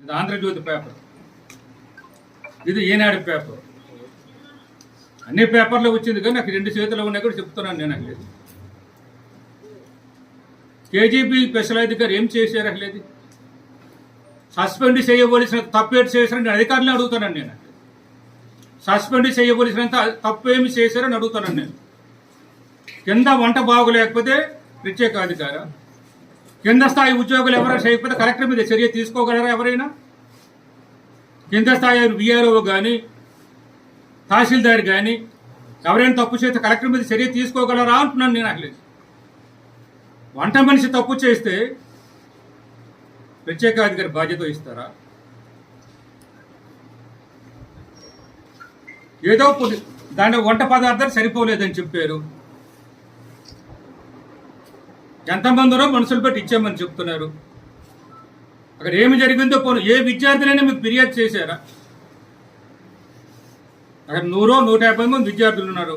ఇది ఆంధ్రజ్యోతి పేపర్, ఇది ఈనాడు పేపర్. అన్ని పేపర్లో వచ్చింది కానీ నాకు 2 చేతులు ఉన్నాయి కూడా చెప్తున్నాను నేను. అసలు కేజీబీ స్పెషల్ అధికారి ఏం చేశారు? అసలు సస్పెండ్ చేయవలసిన తప్పేటి చేశారని అధికారులను అడుగుతానండి నేను. సస్పెండ్ చేయవలసినంత తప్పు ఏమి చేశారని అడుగుతానండి నేను. కింద వంట బాగోలేకపోతే ప్రత్యేక అధికారం, కింద స్థాయి ఉద్యోగులు ఎవరైనా చేయకపోతే కలెక్టర్ మీద చర్య తీసుకోగలరా? ఎవరైనా కింద స్థాయి విఆర్ఓ కానీ తహసీల్దార్ కానీ ఎవరైనా తప్పు చేస్తే కలెక్టర్ మీద చర్య తీసుకోగలరా అంటున్నాను నేను. అసలు వంట మనిషి తప్పు చేస్తే ప్రత్యేక అధికారి బాధ్యత ఇస్తారా? ఏదో దాంట్లో వంట పదార్థాలు సరిపోలేదని చెప్పారు. ఎంతమందినో మనుషులు పెట్టి ఇచ్చామని చెప్తున్నారు. అక్కడ ఏమి జరిగిందో ఏ విద్యార్థులైనా మీకు ఫిర్యాదు చేశారా? అక్కడ 100-150 మంది విద్యార్థులు ఉన్నారు.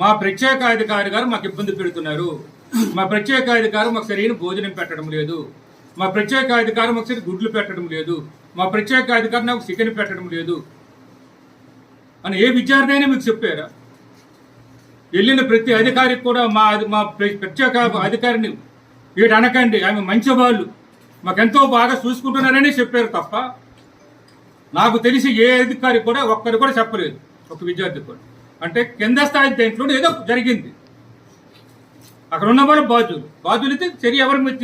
మా ప్రత్యేక అధికారి గారు మాకు ఇబ్బంది పెడుతున్నారు, మా ప్రత్యేక అధికారి మాకు సరైన భోజనం పెట్టడం లేదు, మా ప్రత్యేక అధికారి మాకు సరైన గుడ్లు పెట్టడం లేదు, మా ప్రత్యేక అధికారి నాకు చికెన్ పెట్టడం లేదు అని ఏ విద్యార్థి అయినా మీకు చెప్పారా? వెళ్ళిన ప్రతి అధికారికి కూడా మా ప్రత్యేక అధికారిని వీడు అనకండి, ఆమె మంచి వాళ్ళు, మాకెంతో బాగా చూసుకుంటున్నారని చెప్పారు తప్ప నాకు తెలిసి ఏ అధికారి కూడా ఒక్కరు కూడా చెప్పలేదు, ఒక విద్యార్థి కూడా. అంటే కింద స్థాయి దేంట్లో ఏదో జరిగింది, అక్కడ ఉన్న వాళ్ళు బాధ్యులు అయితే చర్య ఎవరి మీద